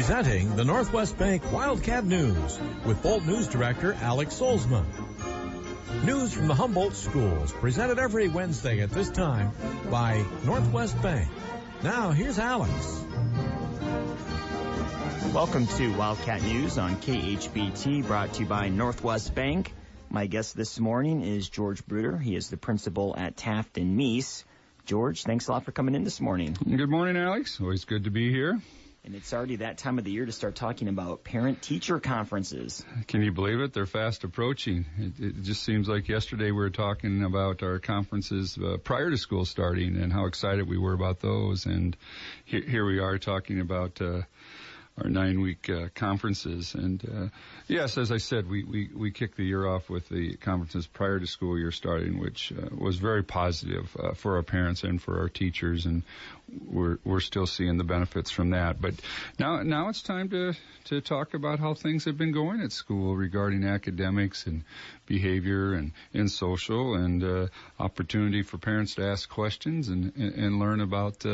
Presenting the Northwest Bank Wildcat News with Bolt News Director Alex Solsma. News from the Humboldt schools presented every Wednesday at this time by Northwest Bank. Now, here's Alex. Welcome to Wildcat News on KHBT, brought to you by Northwest Bank. My guest this morning is George Bruder. He is the principal at Taft and Meese. George, thanks a lot for coming in this morning. Good morning, Alex. Always good to be here. And it's already that time of the year to start talking about parent-teacher conferences. Can you believe it? They're fast approaching. It just seems like yesterday we were talking about our conferences prior to school starting and how excited we were about those. And here we are talking about our 9-week conferences. And yes, as I said, we kicked the year off with the conferences prior to school year starting, which was very positive for our parents and for our teachers, and we're still seeing the benefits from that. But now it's time to talk about how things have been going at school regarding academics and behavior and social, and opportunity for parents to ask questions and learn about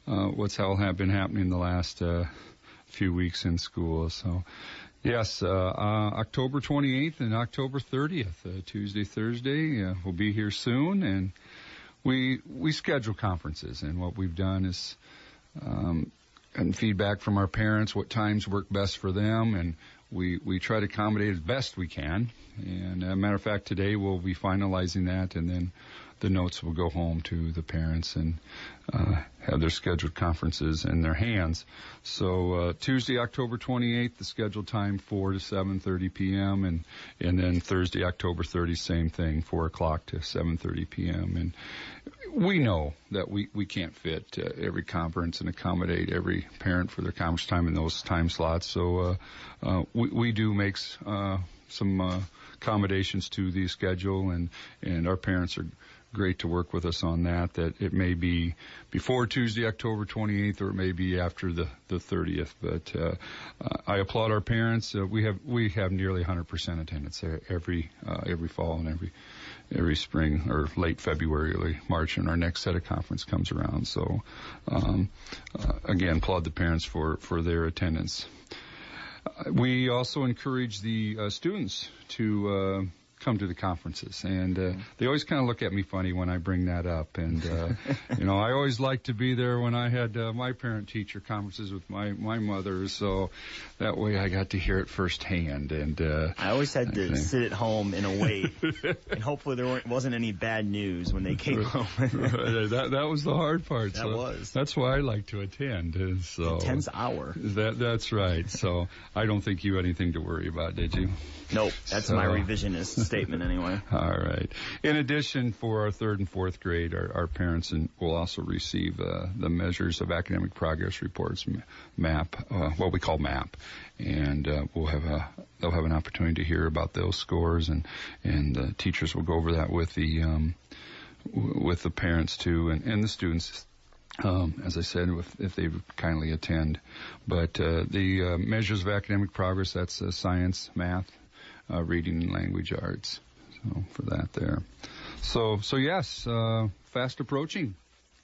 what's been happening the last few weeks in school. So yes, October 28th and October 30th, Tuesday, Thursday, we'll be here soon, and we schedule conferences, and what we've done is and feedback from our parents, what times work best for them, and we try to accommodate as best we can. And as a matter of fact, today we'll be finalizing that, and then the notes will go home to the parents and have their scheduled conferences in their hands. So Tuesday, October 28th, the scheduled time 4 to 7:30 p.m. and then Thursday, October 30th, same thing, 4 o'clock to 7:30 p.m. And we know that we can't fit every conference and accommodate every parent for their conference time in those time slots. So we do make some accommodations to the schedule, and our parents are great to work with us on that it may be before Tuesday, October 28th, or it may be after the 30th. But I applaud our parents. We have nearly 100% attendance every fall and every spring, or late February, early March, and our next set of conference comes around. So again, applaud the parents for their attendance. We also encourage the students to come to the conferences, and they always kind of look at me funny when I bring that up. And I always liked to be there when I had my parent-teacher conferences with my mother, so that way I got to hear it firsthand. And I always had to sit at home and wait, and hopefully there wasn't any bad news when they came home. That was the hard part. That's why I like to attend. So intense hour. That's right. So I don't think you had anything to worry about, did you? Nope. That's my revisionist statement anyway. All right. In addition, for our 3rd and 4th grade, our parents will also receive the measures of academic progress reports, MAP, what we call MAP, and they'll have an opportunity to hear about those scores, and the teachers will go over that with the parents too, and the students. As I said, if they kindly attend. But the measures of academic progress, that's science, math, reading, and language arts. So for that there. So yes, fast approaching.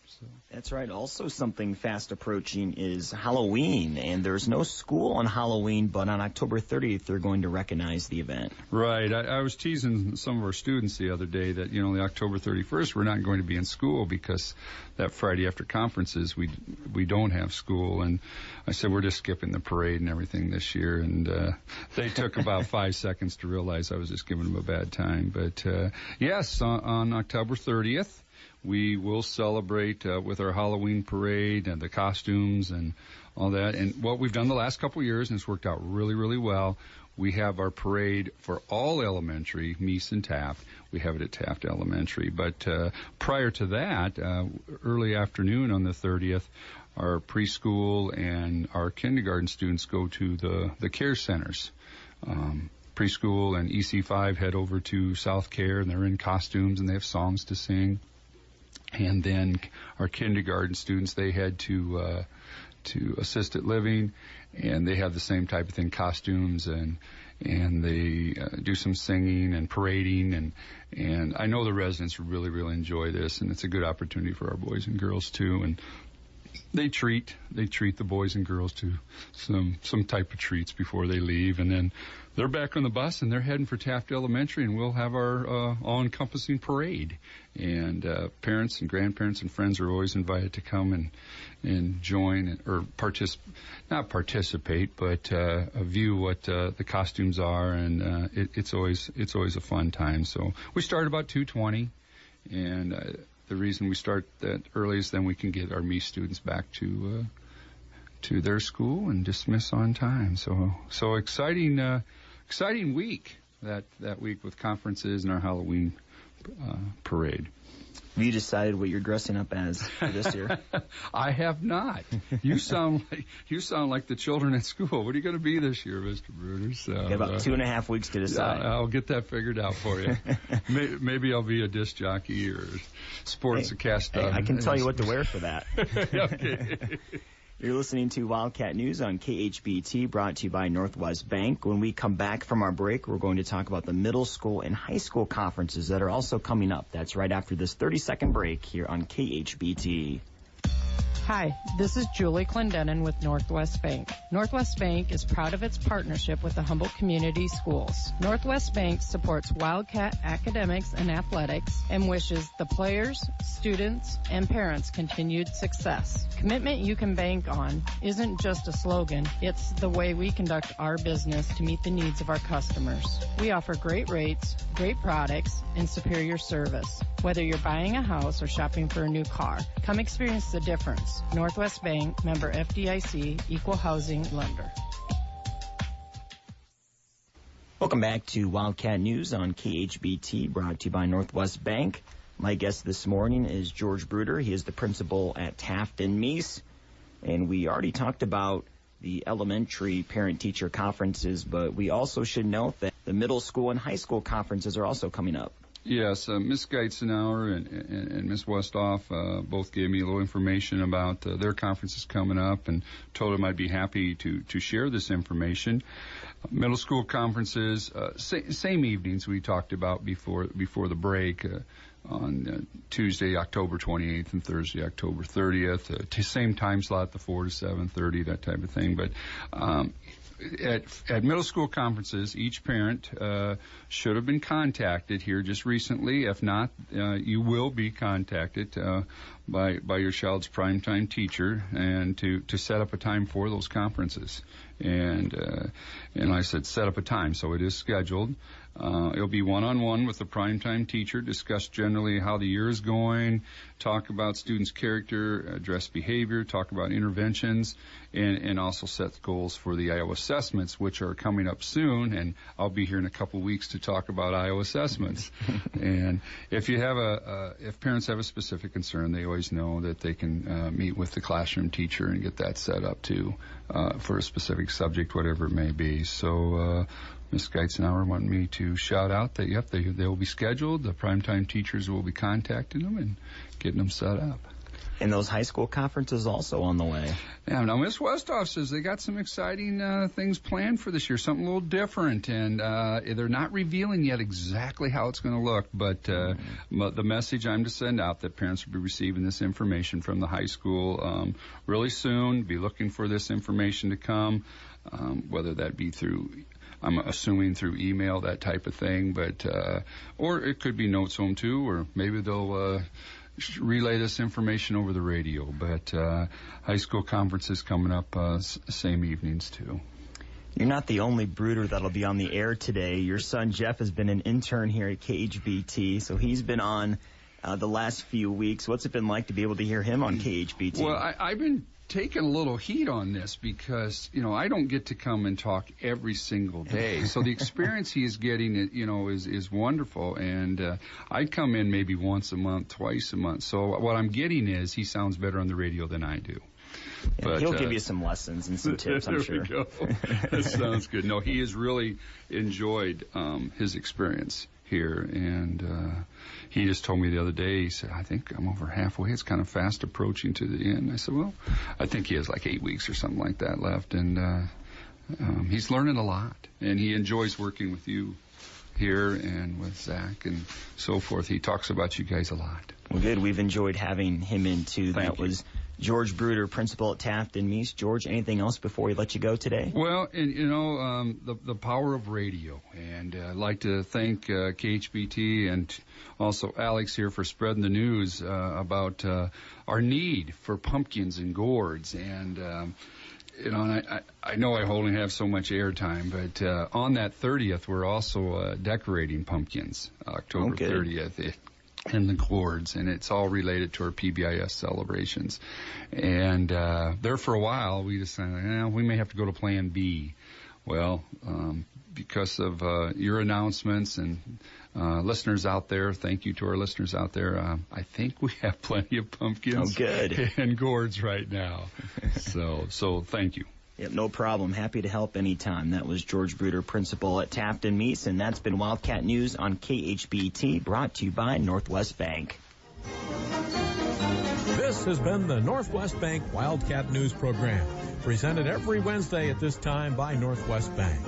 So. That's right. Also, something fast approaching is Halloween, and there's no school on Halloween, but on October 30th, they're going to recognize the event. Right. I was teasing some of our students the other day that, the October 31st, we're not going to be in school because that Friday after conferences, we don't have school. And I said, we're just skipping the parade and everything this year. And they took about 5 seconds to realize I was just giving them a bad time. But yes, on October 30th, we will celebrate with our Halloween parade and the costumes and all that. And what we've done the last couple of years, and it's worked out really, really well, we have our parade for all elementary, Meese and Taft. We have it at Taft Elementary. But prior to that, early afternoon on the 30th, our preschool and our kindergarten students go to the care centers. Preschool and EC5 head over to South Care, and they're in costumes, and they have songs to sing. And then our kindergarten students, they head to assisted living, and they have the same type of thing, costumes, and they do some singing and parading, and I know the residents really, really enjoy this, and it's a good opportunity for our boys and girls too. And they treat the boys and girls to some type of treats before they leave, and then they're back on the bus and they're heading for Taft Elementary, and we'll have our all-encompassing parade. And parents and grandparents and friends are always invited to come and join or not participate, but view what the costumes are, and it's always a fun time. So we start about 2:20, and the reason we start that early is then we can get our Mies students back to their school and dismiss on time. So exciting week that week with conferences and our Halloween parade. Have you decided what you're dressing up as for this year? I have not. You sound like the children at school. What are you going to be this year, Mr. Bruder? So, you got about 2.5 weeks to decide. I'll get that figured out for you. Maybe I'll be a disc jockey or sports cast. Hey, I can tell you what to wear for that. Okay. You're listening to Wildcat News on KHBT, brought to you by Northwest Bank. When we come back from our break, we're going to talk about the middle school and high school conferences that are also coming up. That's right after this 30-second break here on KHBT. Hi, this is Julie Clendenin with Northwest Bank. Northwest Bank is proud of its partnership with the Humboldt Community Schools. Northwest Bank supports Wildcat academics and athletics and wishes the players, students, and parents continued success. Commitment you can bank on isn't just a slogan, it's the way we conduct our business to meet the needs of our customers. We offer great rates, great products, and superior service. Whether you're buying a house or shopping for a new car, come experience the difference. Northwest Bank, member FDIC, equal housing lender. Welcome back to Wildcat News on KHBT, brought to you by Northwest Bank. My guest this morning is George Bruder. He is the principal at Taft and Mies. And we already talked about the elementary parent-teacher conferences, but we also should note that the middle school and high school conferences are also coming up. Yes, Ms. Geitzenauer and Ms. Westhoff both gave me a little information about their conferences coming up, and told them I'd be happy to share this information. Middle school conferences, same evenings we talked about before the break, on Tuesday, October 28th, and Thursday, October 30th. Same time slot, the 4 to 7:30, that type of thing. But at middle school conferences, each parent should have been contacted here just recently. If not, you will be contacted by your child's primetime teacher, and to set up a time for those conferences. And I said set up a time, so it is scheduled. It'll be one-on-one with the primetime teacher, discuss generally how the year is going, talk about students' character, address behavior, talk about interventions, and also set goals for the Iowa assessments, which are coming up soon, and I'll be here in a couple weeks to talk about Iowa assessments. And if parents have a specific concern, they always know that they can meet with the classroom teacher and get that set up too, for a specific subject, whatever it may be. So Ms. Geitzenauer wanted me to shout out that, yep, they will be scheduled. The primetime teachers will be contacting them and getting them set up. And those high school conferences also on the way. Yeah, now Ms. Westhoff says they got some exciting things planned for this year, something a little different, and they're not revealing yet exactly how it's going to look, but the message I'm to send out that parents will be receiving this information from the high school really soon. Be looking for this information to come, whether that be through, I'm assuming through email, that type of thing, but or it could be notes home too, or maybe they'll relay this information over the radio. But high school conferences coming up same evenings too. You're not the only Bruder that'll be on the air today. Your son Jeff has been an intern here at KHBT, so he's been on the last few weeks. What's it been like to be able to hear him on KHBT? Well, I've been taking a little heat on this because, I don't get to come and talk every single day. So the experience he is getting, is wonderful. And I come in maybe once a month, twice a month. So what I'm getting is he sounds better on the radio than I do. Yeah, but he'll give you some lessons and some tips, I'm sure. There we go. That sounds good. No, he has really enjoyed his experience here, and he just told me the other day, he said, I think I'm over halfway. It's kind of fast approaching to the end. I said, well, I think he has like 8 weeks or something like that left, and he's learning a lot, and he enjoys working with you here and with Zach and so forth. He talks about you guys a lot. Well, good. We've enjoyed having him in, too. That was George Bruder, principal at Taft and Meese. George, anything else before we let you go today? Well, and, the power of radio. And I'd like to thank KHBT and also Alex here for spreading the news about our need for pumpkins and gourds. And, and I know I only have so much airtime, but on that 30th, we're also decorating pumpkins, October 30th. And the gourds, and it's all related to our PBIS celebrations. And there for a while, we decided, we may have to go to Plan B. Well, because of your announcements and listeners out there, thank you to our listeners out there, I think we have plenty of pumpkins and gourds right now. So thank you. Yep, no problem. Happy to help anytime. That was George Bruder, principal at Taft and Meese, and that's been Wildcat News on KHBT, brought to you by Northwest Bank. This has been the Northwest Bank Wildcat News Program, presented every Wednesday at this time by Northwest Bank.